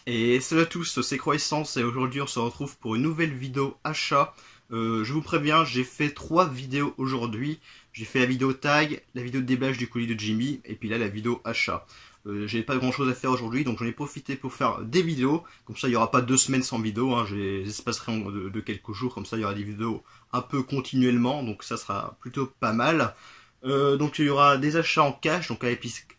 Et salut à tous, c'est Croissance et aujourd'hui on se retrouve pour une nouvelle vidéo achat. Je vous préviens, j'ai fait 3 vidéos aujourd'hui. J'ai fait la vidéo tag, la vidéo de déballage du colis de Jimmy et puis là la vidéo achat. J'ai pas grand chose à faire aujourd'hui donc j'en ai profité pour faire des vidéos. Comme ça il n'y aura pas 2 semaines sans vidéo, hein. J'espacerai de quelques jours, comme ça il y aura des vidéos un peu continuellement, donc ça sera plutôt pas mal. Donc il y aura des achats en cash, donc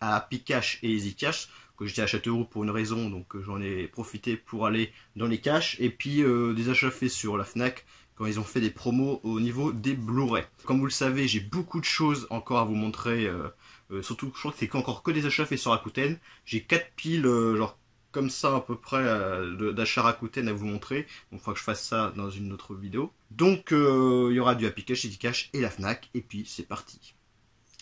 à Picash et EasyCash que j'étais à Châteauroux pour une raison, donc j'en ai profité pour aller dans les caches, et puis des achats faits sur la Fnac quand ils ont fait des promos au niveau des Blu-ray. Comme vous le savez, j'ai beaucoup de choses encore à vous montrer, surtout je crois que c'est encore que des achats faits sur Rakuten. J'ai 4 piles genre comme ça à peu près d'achats Rakuten à vous montrer, donc il faudra que je fasse ça dans une autre vidéo. Donc il y aura du Happy Cash, Easy Cash et la Fnac, et puis c'est parti.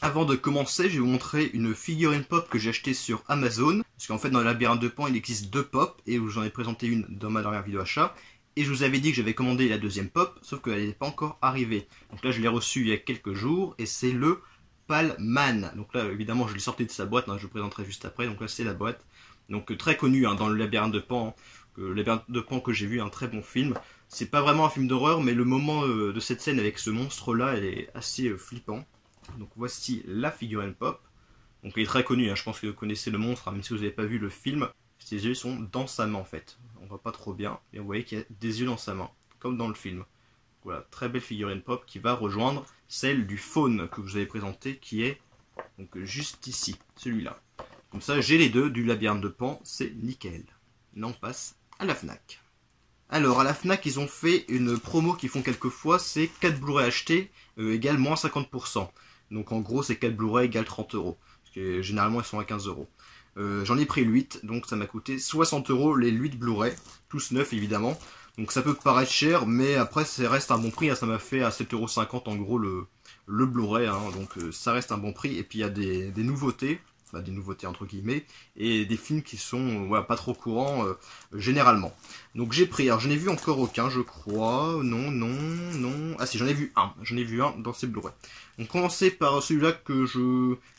Avant de commencer, je vais vous montrer une figurine pop que j'ai achetée sur Amazon. Parce qu'en fait, dans le labyrinthe de Pan, il existe 2 pop, et j'en ai présenté une dans ma dernière vidéo achat. Et je vous avais dit que j'avais commandé la deuxième pop, sauf qu'elle n'est pas encore arrivée. Donc là, je l'ai reçue il y a quelques jours, et c'est le Palman. Donc là, évidemment, je l'ai sorti de sa boîte, hein, je vous présenterai juste après. Donc là, c'est la boîte. Donc très connu dans le labyrinthe de Pan. Le labyrinthe de Pan que j'ai vu, un très bon film. C'est pas vraiment un film d'horreur, mais le moment de cette scène avec ce monstre-là, elle est assez flippant. Donc voici la figurine pop. Donc il est très connu, hein. Je pense que vous connaissez le monstre, hein, même si vous n'avez pas vu le film. Ses yeux sont dans sa main en fait. On voit pas trop bien, mais vous voyez qu'il y a des yeux dans sa main, comme dans le film. Voilà, très belle figurine pop qui va rejoindre celle du faune que vous avez présenté, qui est donc juste ici, celui-là. Comme ça, j'ai les deux du labyrinthe de Pan, c'est nickel. Là on passe à la Fnac. Alors à la Fnac, ils ont fait une promo qu'ils font quelquefois, c'est 4 Blu-ray achetés égale moins 50%. Donc en gros, c'est 4 Blu-ray égale 30 euros. Parce que généralement, ils sont à 15 euros. J'en ai pris 8, donc ça m'a coûté 60 euros les 8 Blu-ray. Tous neufs, évidemment. Donc ça peut paraître cher, mais après, ça reste un bon prix. Hein. Ça m'a fait à 7,50 € en gros le Blu-ray. Hein. Donc ça reste un bon prix. Et puis il y a des nouveautés. Bah, des nouveautés entre guillemets, et des films qui sont voilà, pas trop courants généralement. Donc j'ai pris, alors je n'ai vu encore aucun je crois, non, ah si j'en ai vu un dans ces Blu-ray. On commençait par celui-là que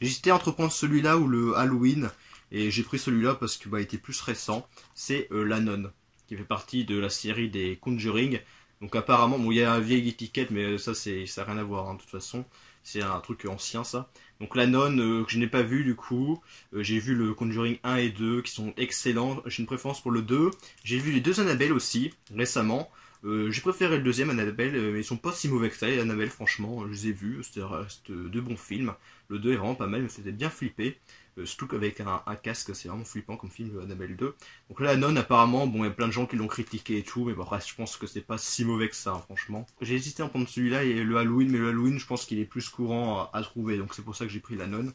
j'hésitais à entreprendre celui-là ou le Halloween, et j'ai pris celui-là parce que il était plus récent, c'est La Nonne, qui fait partie de la série des Conjuring. Donc apparemment, bon il y a une vieille étiquette, mais ça n'a rien à voir de toute façon. C'est un truc ancien ça. Donc la nonne que je n'ai pas vu du coup. J'ai vu le Conjuring 1 et 2 qui sont excellents. J'ai une préférence pour le 2. J'ai vu les 2 Annabelle aussi récemment. J'ai préféré le deuxième Annabelle, mais ils sont pas si mauvais que ça. Les Annabelle franchement, je les ai vus. C'était de bons films. Le 2 est vraiment pas mal, mais c'était bien flippé. Surtout qu'avec un casque, c'est vraiment flippant comme film, Annabelle 2. Donc là, la nonne, apparemment, bon, il y a plein de gens qui l'ont critiqué et tout, mais bon, après, je pense que c'est pas si mauvais que ça, hein, franchement. J'ai hésité à prendre celui-là et le Halloween, mais le Halloween, je pense qu'il est plus courant à trouver, donc c'est pour ça que j'ai pris la nonne.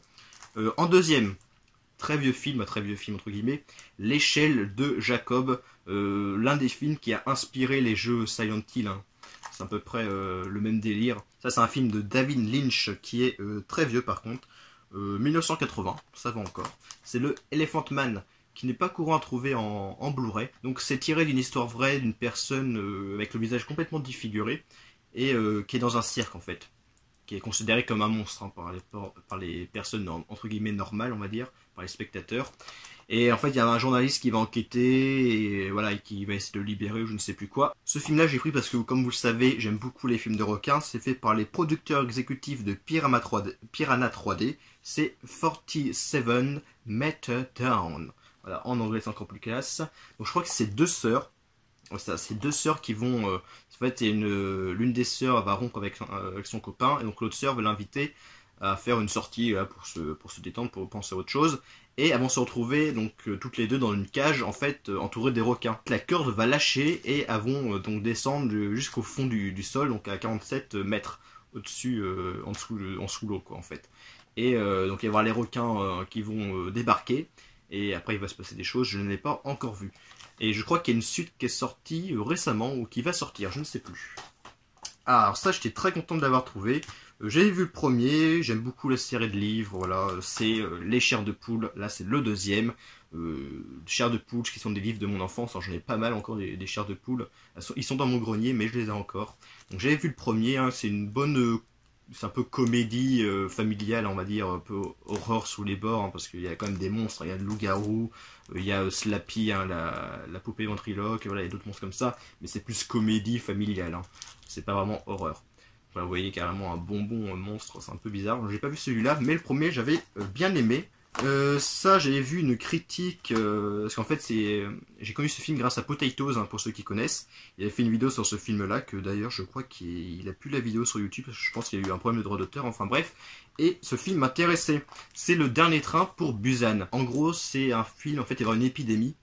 En deuxième, très vieux film entre guillemets, L'échelle de Jacob, l'un des films qui a inspiré les jeux Silent Hill, hein. C'est à peu près le même délire. Ça, c'est un film de David Lynch qui est très vieux par contre. 1980, ça va encore. C'est le Elephant Man, qui n'est pas courant à trouver en Blu-ray. Donc c'est tiré d'une histoire vraie d'une personne avec le visage complètement défiguré et qui est dans un cirque en fait, qui est considéré comme un monstre hein, par les personnes entre guillemets normales, on va dire, par les spectateurs. Et en fait, il y a un journaliste qui va enquêter et voilà, et qui va essayer de le libérer ou je ne sais plus quoi. Ce film-là, j'ai pris parce que, comme vous le savez, j'aime beaucoup les films de requins. C'est fait par les producteurs exécutifs de Piranha 3D. C'est 47 Meter Down. Voilà, en anglais, c'est encore plus classe. Donc, je crois que c'est 2 sœurs. C'est 2 sœurs qui vont... en fait, l'une des sœurs va rompre avec son copain, et donc l'autre sœur va l'inviter à faire une sortie pour se détendre, pour penser à autre chose. Et elles vont se retrouver donc toutes les deux dans une cage en fait entourée des requins. La corde va lâcher et elles vont donc descendre jusqu'au fond du sol, donc à 47 mètres au-dessus, en dessous l'eau quoi en fait. Et donc il va y avoir les requins qui vont débarquer et après il va se passer des choses, je ne l'ai pas encore vu. Et je crois qu'il y a une suite qui est sortie récemment ou qui va sortir, je ne sais plus. Ah, alors ça j'étais très content de l'avoir trouvé. J'ai vu le premier, j'aime beaucoup la série de livres, voilà, c'est Les Chairs de Poule, là c'est le deuxième. Chairs de Poule qui sont des livres de mon enfance, j'en ai pas mal encore des Chairs de Poule. Ils sont dans mon grenier mais je les ai encore. Donc j'avais vu le premier, hein, c'est une bonne c'est un peu comédie familiale, on va dire, un peu horreur sous les bords, hein, parce qu'il y a quand même des monstres, il y a le loup-garou, il y a Slappy, hein, la poupée ventriloque, voilà, il y a d'autres monstres comme ça, mais c'est plus comédie familiale, hein. C'est pas vraiment horreur. Voilà, vous voyez carrément un bonbon un monstre, c'est un peu bizarre. J'ai pas vu celui-là, mais le premier j'avais bien aimé. Ça, j'avais vu une critique, parce qu'en fait, j'ai connu ce film grâce à Potatoes, hein, pour ceux qui connaissent. Il avait fait une vidéo sur ce film-là, que d'ailleurs, je crois qu'il a plus la vidéo sur YouTube, parce que je pense qu'il y a eu un problème de droit d'auteur, enfin bref. Et ce film m'intéressait. C'est Le Dernier Train pour Busan. En gros, c'est un film, en fait, il y aura une épidémie.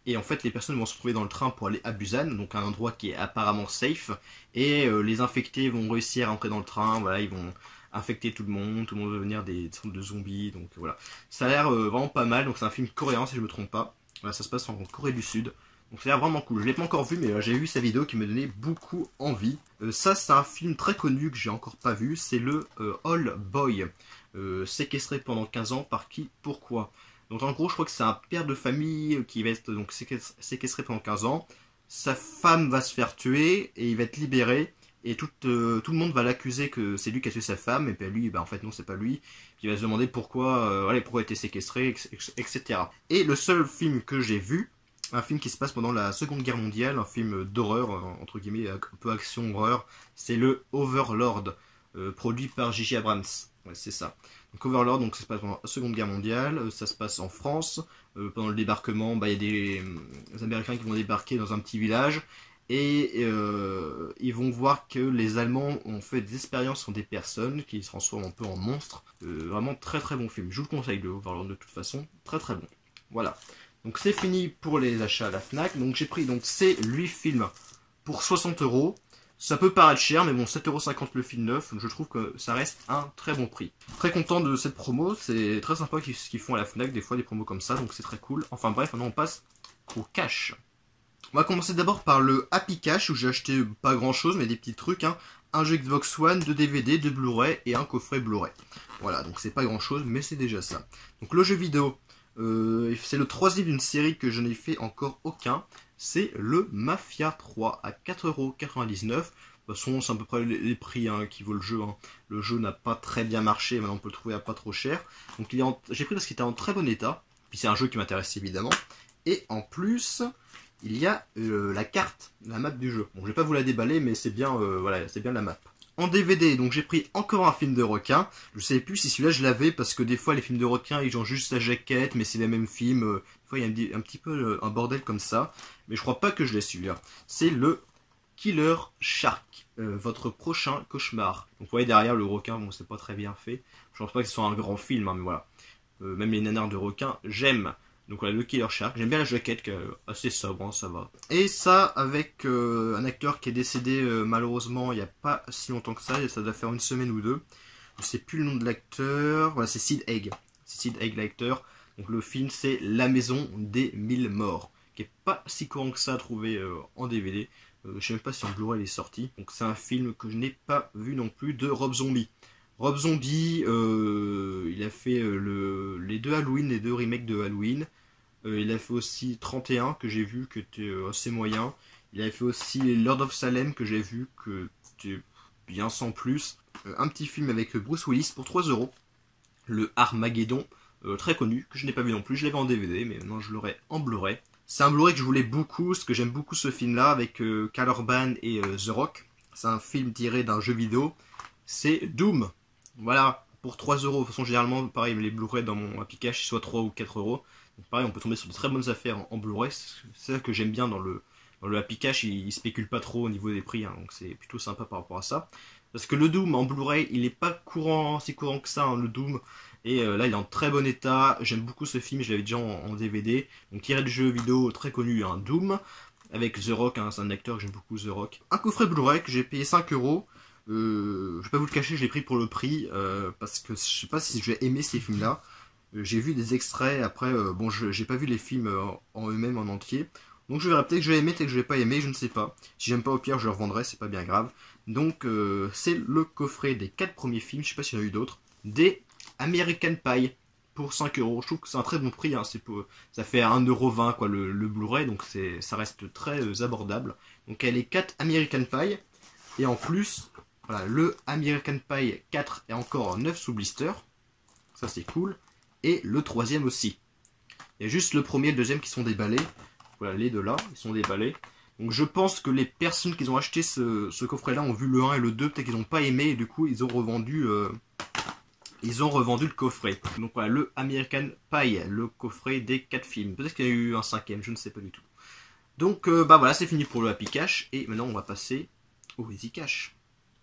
Et en fait, les personnes vont se retrouver dans le train pour aller à Busan, donc un endroit qui est apparemment safe. Et les infectés vont réussir à entrer dans le train, voilà, ils vont infecter tout le monde va devenir des sortes de zombies, donc voilà. Ça a l'air vraiment pas mal, donc c'est un film coréen si je me trompe pas. Voilà, ça se passe en Corée du Sud. Donc ça a l'air vraiment cool. Je l'ai pas encore vu, mais j'ai vu sa vidéo qui me donnait beaucoup envie. Ça, c'est un film très connu que j'ai encore pas vu, c'est le All Boy. Séquestré pendant 15 ans, par qui, pourquoi? Donc en gros, je crois que c'est un père de famille qui va être donc séquestré pendant 15 ans. Sa femme va se faire tuer et il va être libéré. Et tout le monde va l'accuser que c'est lui qui a tué sa femme. Et puis lui, bah, en fait non, c'est pas lui. Puis il va se demander pourquoi il a été séquestré, etc. Et le seul film que j'ai vu, un film qui se passe pendant la Seconde Guerre mondiale, un film d'horreur, entre guillemets, un peu action-horreur, c'est le Overlord, produit par J.J. Abrams. Ouais, c'est ça. Donc Overlord, donc ça se passe pendant la Seconde Guerre mondiale, ça se passe en France. Pendant le débarquement, bah, il y a des Américains qui vont débarquer dans un petit village et ils vont voir que les Allemands ont fait des expériences sur des personnes qui se transforment un peu en monstres. Vraiment très très bon film. Je vous le conseille le Overlord de toute façon, très très bon. Voilà. Donc c'est fini pour les achats à la Fnac. Donc j'ai pris donc ces 8 films pour 60 euros. Ça peut paraître cher, mais bon, 7,50€ le film neuf, je trouve que ça reste un très bon prix. Très content de cette promo, c'est très sympa ce qu'ils font à la Fnac, des fois des promos comme ça, donc c'est très cool. Enfin bref, maintenant on passe au cash. On va commencer d'abord par le Happy Cash, où j'ai acheté pas grand chose, mais des petits trucs, hein. Un jeu Xbox One, 2 DVD, 2 Blu-ray et un coffret Blu-ray. Voilà, donc c'est pas grand chose, mais c'est déjà ça. Donc le jeu vidéo, c'est le troisième d'une série que je n'ai fait encore aucun. C'est le Mafia 3 à 4,99€. De toute façon, c'est à peu près les prix qui vaut le jeu. Hein. Le jeu n'a pas très bien marché, maintenant on peut le trouver à pas trop cher. Donc j'ai pris parce qu'il était en très bon état. Puis c'est un jeu qui m'intéresse évidemment. Et en plus, il y a la carte, la map du jeu. Bon, je vais pas vous la déballer, mais c'est bien, voilà, c'est bien la map. En DVD, donc j'ai pris encore un film de requin. Je sais plus si celui-là je l'avais parce que des fois les films de requins ils ont juste sa jaquette, mais c'est les mêmes films. Des fois il y a un petit peu un bordel comme ça. Mais je crois pas que je l'ai celui-là. C'est le Killer Shark, votre prochain cauchemar. Donc vous voyez derrière le requin, bon c'est pas très bien fait. Je pense pas que ce soit un grand film, hein, mais voilà. Même les nanars de requins, j'aime. Donc voilà, le Killer Shark. J'aime bien la jaquette, qui est assez sobre, hein, ça va. Et ça, avec un acteur qui est décédé malheureusement il n'y a pas si longtemps que ça doit faire une semaine ou deux. Je sais plus le nom de l'acteur. Voilà, c'est Sid Haig. C'est Sid Haig l'acteur. Donc le film, c'est La Maison des Mille Morts, qui est pas si courant que ça à trouver en DVD. Je sais même pas si en Blu-ray il est sorti. Donc c'est un film que je n'ai pas vu non plus de Rob Zombie. Rob Zombie, il a fait les deux Halloween, les deux remakes de Halloween. Il a fait aussi 31 que j'ai vu, que était assez moyen. Il a fait aussi Lord of Salem que j'ai vu, que était bien sans plus. Un petit film avec Bruce Willis pour 3€. Le Armageddon, très connu, que je n'ai pas vu non plus. Je l'avais en DVD, mais maintenant je l'aurai en Blu-ray. C'est un Blu-ray que je voulais beaucoup, parce que j'aime beaucoup ce film-là, avec Cal Urban et The Rock. C'est un film tiré d'un jeu vidéo. C'est Doom. Voilà, pour 3€. De toute façon, généralement, pareil, les Blu-ray dans mon Happy Cash, soit 3 ou 4€. Donc pareil, on peut tomber sur de très bonnes affaires en Blu-ray. C'est ça que j'aime bien dans le Happy Cash, il spécule pas trop au niveau des prix, hein, donc c'est plutôt sympa par rapport à ça. Parce que le Doom en Blu-ray, il est pas si courant que ça, hein, le Doom. Et là, il est en très bon état. J'aime beaucoup ce film, je l'avais déjà en DVD. Donc tiré du jeu vidéo très connu, hein, Doom, avec The Rock, hein, c'est un acteur que j'aime beaucoup, The Rock. Un coffret Blu-ray que j'ai payé 5€. Je vais pas vous le cacher, je l'ai pris pour le prix, parce que je sais pas si je vais aimer ces films-là. J'ai vu des extraits, après, bon, j'ai pas vu les films en eux-mêmes en entier. Donc je verrai peut-être que je vais aimer, peut-être que je vais pas aimer, je ne sais pas. Si j'aime pas, au pire, je le revendrai, c'est pas bien grave. Donc c'est le coffret des 4 premiers films, je sais pas s'il y en a eu d'autres, des American Pie pour 5€. Je trouve que c'est un très bon prix, hein. Ça fait 1,20€ quoi le Blu-ray, donc ça reste très abordable. Donc elle est 4 American Pie, et en plus, Voilà, le American Pie 4 est encore 9 sous blister. Ça c'est cool. Et le troisième aussi. Il y a juste le premier et le deuxième qui sont déballés. Voilà, les deux là, ils sont déballés. Donc je pense que les personnes qui ont acheté ce coffret-là ont vu le 1 et le 2, peut-être qu'ils n'ont pas aimé, et du coup ils ont revendu le coffret. Donc voilà, le American Pie, le coffret des 4 films. Peut-être qu'il y a eu un cinquième, je ne sais pas du tout. Donc bah voilà, c'est fini pour le Happy Cash, et maintenant on va passer au Easy Cash.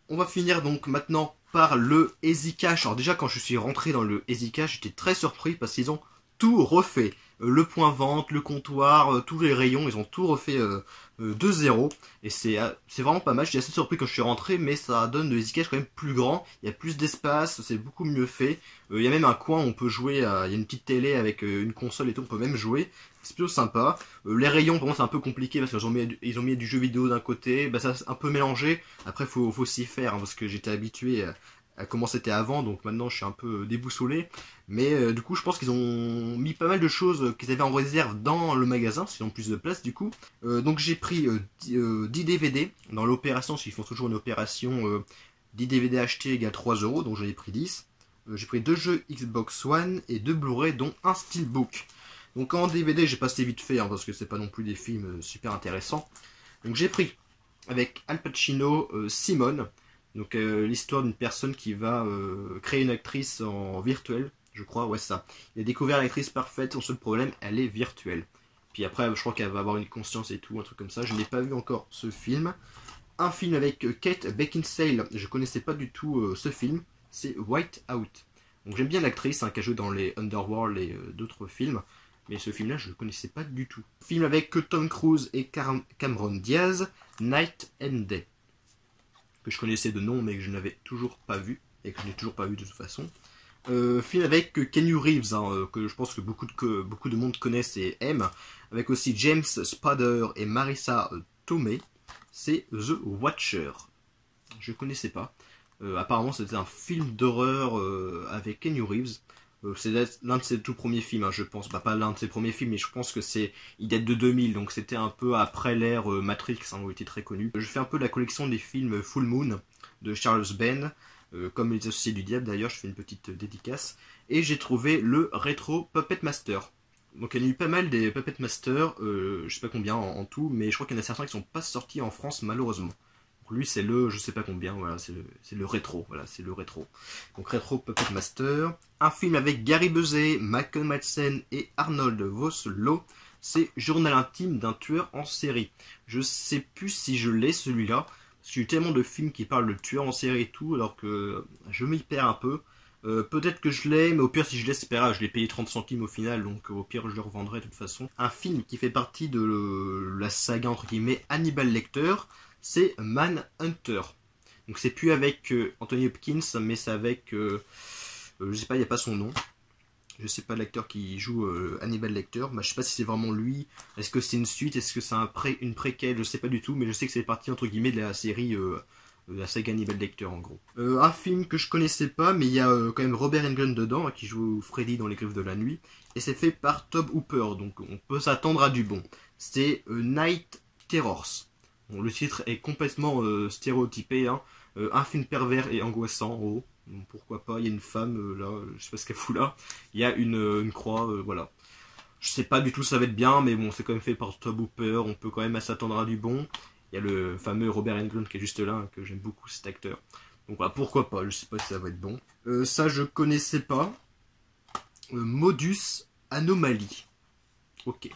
On va finir donc maintenant par le Easy Cash. Alors déjà quand je suis rentré dans le Easy Cash, j'étais très surpris parce qu'ils ont tout refait. Le point vente, le comptoir, tous les rayons, ils ont tout refait de zéro. Et c'est vraiment pas mal. J'étais assez surpris quand je suis rentré, mais ça donne le Easy Cash quand même plus grand. Il y a plus d'espace, c'est beaucoup mieux fait. Il y a même un coin où on peut jouer, il y a une petite télé avec une console et tout, on peut même jouer. C'est plutôt sympa. Les rayons, pour moi, c'est un peu compliqué parce qu'ils ont mis du jeu vidéo d'un côté. Bah, ça c'est un peu mélangé. Après, faut s'y faire hein, parce que j'étais habitué à comment c'était avant, donc maintenant je suis un peu déboussolé. Mais du coup, je pense qu'ils ont mis pas mal de choses qu'ils avaient en réserve dans le magasin, parce qu'ils ont plus de place du coup. Donc j'ai pris 10 DVD dans l'opération, parce qu'ils font toujours une opération 10 DVD achetés égale 3 euros, donc j'en ai pris 10. J'ai pris 2 jeux Xbox One et 2 Blu-ray, dont un Steelbook. Donc en DVD, j'ai passé vite fait, hein, parce que c'est pas non plus des films super intéressants. Donc j'ai pris, avec Al Pacino, Simone. Donc l'histoire d'une personne qui va créer une actrice en virtuel, je crois, ouais ça. Il a découvert l'actrice parfaite, son seul problème, elle est virtuelle. Puis après, je crois qu'elle va avoir une conscience et tout, un truc comme ça. Je n'ai pas vu encore ce film. Un film avec Kate Beckinsale, je connaissais pas du tout ce film, c'est White Out. Donc j'aime bien l'actrice hein, qui a joué dans les Underworld et d'autres films. Mais ce film-là, je ne le connaissais pas du tout. Film avec Tom Cruise et Cameron Diaz, Night and Day. Que je connaissais de nom mais que je n'avais toujours pas vu, et que je n'ai toujours pas vu de toute façon. Film avec Keanu Reeves, hein, que je pense que beaucoup de monde connaissent et aiment, avec aussi James Spader et Marissa Tomei, c'est The Watcher. Je ne connaissais pas. Apparemment c'était un film d'horreur avec Keanu Reeves. C'est l'un de ses tout premiers films, hein, je pense. Bah, pas l'un de ses premiers films, mais je pense que il date de 2000, donc c'était un peu après l'ère Matrix, hein, où il était très connu. Je fais un peu la collection des films Full Moon de Charles Ben, comme Les Associés du Diable d'ailleurs, je fais une petite dédicace. Et j'ai trouvé le rétro Puppet Master. Donc il y a eu pas mal des Puppet Master, je sais pas combien en tout, mais je crois qu'il y en a certains qui sont pas sortis en France malheureusement. Lui c'est le je sais pas combien, voilà, c'est le rétro, voilà, c'est le rétro. Donc rétro Puppet Master. Un film avec Gary Busey, Michael Madsen et Arnold Vosloo, c'est Journal intime d'un tueur en série. Je sais plus si je l'ai celui-là, parce qu'il y a eu tellement de films qui parlent de tueurs en série et tout, alors que je m'y perds un peu. Peut-être que je l'ai, mais au pire si je l'ai c'est pas grave, je l'ai payé 30 centimes au final, donc au pire je le revendrai de toute façon. Un film qui fait partie de la saga entre guillemets Hannibal Lecter, c'est Manhunter. Donc c'est plus avec Anthony Hopkins, mais c'est avec, je sais pas, il n'y a pas son nom. Je sais pas l'acteur qui joue Hannibal Lecter. Bah, je sais pas si c'est vraiment lui. Est-ce que c'est une suite? Est-ce que c'est une préquelle? Je sais pas du tout, mais je sais que c'est partie entre guillemets de la série, la saga Hannibal Lecter en gros. Un film que je connaissais pas, mais il y a quand même Robert Englund dedans, hein, qui joue Freddy dans Les Griffes de la Nuit. Et c'est fait par Tobe Hooper, donc on peut s'attendre à du bon. C'est Night Terrors. Bon, le titre est complètement stéréotypé, hein. Un film pervers et angoissant, oh, pourquoi pas, il y a une femme là, je sais pas ce qu'elle fout là, il y a une croix, voilà. Je sais pas du tout ça va être bien, mais bon, c'est quand même fait par Tobe Hooper, on peut quand même s'attendre à du bon. Il y a le fameux Robert Englund qui est juste là, hein, que j'aime beaucoup cet acteur. Donc voilà, pourquoi pas, je sais pas si ça va être bon. Ça je connaissais pas. Modus Anomaly. Ok.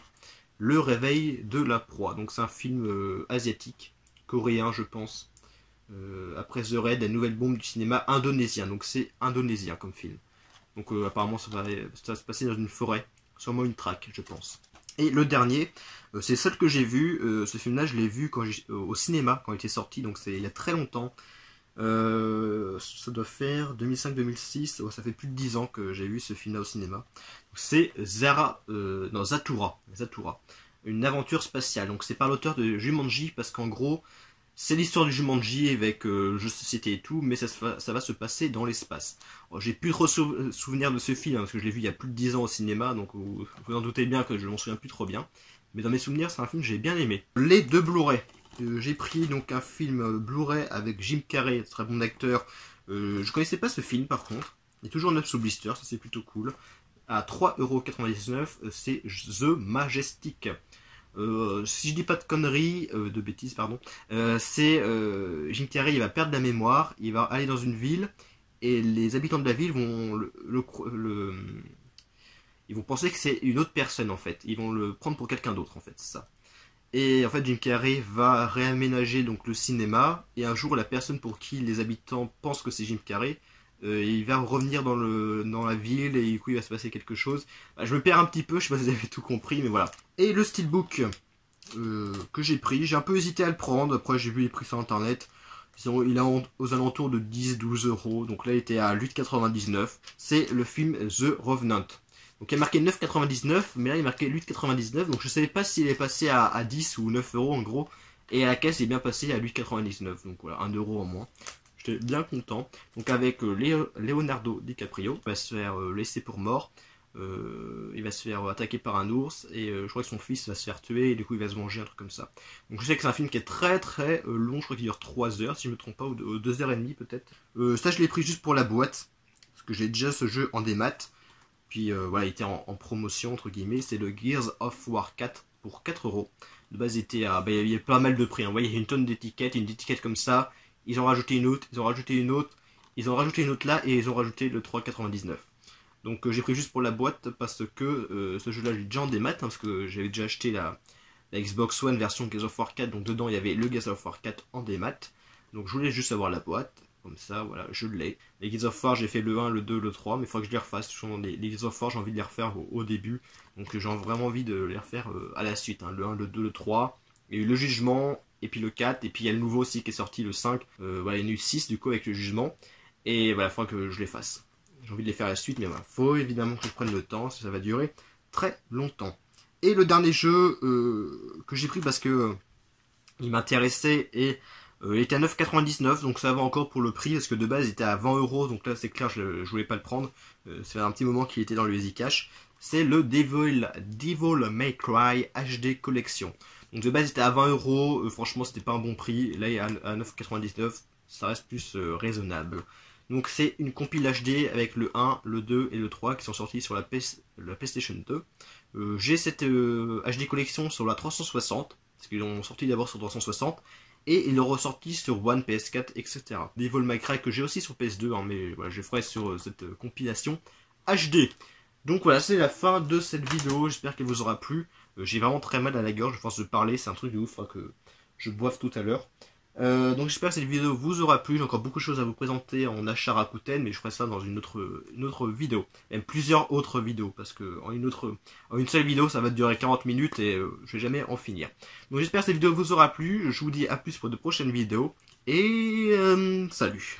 Le réveil de la proie. Donc c'est un film asiatique, coréen je pense. Après The Raid, la nouvelle bombe du cinéma indonésien. Donc c'est indonésien comme film. Donc apparemment ça va se passer dans une forêt. Sûrement une traque je pense. Et le dernier, c'est celle que j'ai vue. Ce film-là je l'ai vu au cinéma quand il était sorti. Donc c'est il y a très longtemps. Ça doit faire 2005-2006. Oh, ça fait plus de 10 ans que j'ai vu ce film-là au cinéma. C'est Zathura. Une aventure spatiale. Donc c'est par l'auteur de Jumanji, parce qu'en gros, c'est l'histoire du Jumanji avec jeux de société et tout, mais ça va se passer dans l'espace. J'ai plus trop souvenir de ce film, hein, parce que je l'ai vu il y a plus de 10 ans au cinéma, donc vous en doutez bien que je m'en souviens plus trop bien. Mais dans mes souvenirs, c'est un film que j'ai bien aimé. Les deux Blu-ray. J'ai pris donc un film Blu-ray avec Jim Carrey, très bon acteur. Je connaissais pas ce film par contre. Il est toujours neuf sous blister, ça c'est plutôt cool. À 3,99€, c'est The Majestic. Si je dis pas de conneries, de bêtises, pardon, c'est Jim Carrey, il va perdre la mémoire, il va aller dans une ville, et les habitants de la ville vont ils vont penser que c'est une autre personne en fait. Ils vont le prendre pour quelqu'un d'autre en fait, c'est ça. Et en fait, Jim Carrey va réaménager donc le cinéma, et un jour, la personne pour qui les habitants pensent que c'est Jim Carrey, il va revenir dans la ville, et du coup, il va se passer quelque chose. Bah, je me perds un petit peu, je sais pas si vous avez tout compris, mais voilà. Et le steelbook que j'ai pris, j'ai un peu hésité à le prendre, après j'ai vu les prix sur internet. Il est aux alentours de 10-12€, donc là il était à 8,99€. C'est le film The Revenant. Donc il y a marqué 9,99€, mais là il est marqué 8,99€, donc je savais pas s'il est passé à 10 ou 9€ en gros, et à la caisse il est bien passé à 8,99€, donc voilà, 1€ en moins. J'étais bien content. Donc avec Leonardo DiCaprio, il va se faire laisser pour mort, il va se faire attaquer par un ours, et je crois que son fils va se faire tuer, et du coup il va se venger, un truc comme ça. Donc je sais que c'est un film qui est très très long, je crois qu'il dure 3 heures, si je me trompe pas, ou 2h30 peut-être. Ça je l'ai pris juste pour la boîte, parce que j'ai déjà ce jeu en démat. Puis voilà, il était en promotion entre guillemets, c'est le Gears of War 4 pour 4€. De base il était à, il y a pas mal de prix, hein. Vous voyez, il y a une tonne d'étiquettes, une étiquette comme ça, ils ont rajouté une autre, ils ont rajouté une autre, ils ont rajouté une autre là, et ils ont rajouté le 3,99€. Donc j'ai pris juste pour la boîte, parce que ce jeu là j'ai déjà en démat, hein, parce que j'avais déjà acheté la Xbox One version Gears of War 4, donc dedans il y avait le Gears of War 4 en démat. Donc je voulais juste avoir la boîte. Comme ça, voilà, je l'ai. Les Gears of War, j'ai fait le 1, le 2, le 3, mais il faut que je les refasse. Les Gears of War, j'ai envie de les refaire au début. Donc j'ai vraiment envie de les refaire à la suite. Hein. Le 1, le 2, le 3. Il y a eu le jugement, et puis le 4, et puis il y a le nouveau aussi qui est sorti, le 5. Voilà, il y en a eu 6 du coup avec le jugement. Et voilà, il faudra que je les fasse. J'ai envie de les faire à la suite, mais voilà, faut évidemment que je prenne le temps, ça va durer très longtemps. Et le dernier jeu que j'ai pris parce que il m'intéressait, et il était à 9,99€, donc ça va encore pour le prix, parce que de base il était à 20€, donc là c'est clair, je voulais pas le prendre. Ça fait un petit moment qu'il était dans le Easy Cash. C'est le Devil May Cry HD Collection. Donc de base il était à 20€, franchement c'était pas un bon prix. Là il est à 9,99€, ça reste plus raisonnable. Donc c'est une compile HD avec le 1, le 2 et le 3 qui sont sortis sur la PlayStation 2. J'ai cette HD Collection sur la 360, parce qu'ils l'ont sorti d'abord sur 360. Et il est ressorti sur One, PS4, etc. Devil May Cry que j'ai aussi sur PS2, hein, mais voilà, je ferai sur cette compilation HD. Donc voilà, c'est la fin de cette vidéo, j'espère qu'elle vous aura plu. J'ai vraiment très mal à la gorge, à force de parler, c'est un truc de ouf, que je boive tout à l'heure. Donc j'espère que cette vidéo vous aura plu. J'ai encore beaucoup de choses à vous présenter en achat Rakuten, mais je ferai ça dans une autre vidéo. Même plusieurs autres vidéos, parce que en une seule vidéo ça va durer 40 minutes et je vais jamais en finir. Donc j'espère que cette vidéo vous aura plu. Je vous dis à plus pour de prochaines vidéos. Et salut.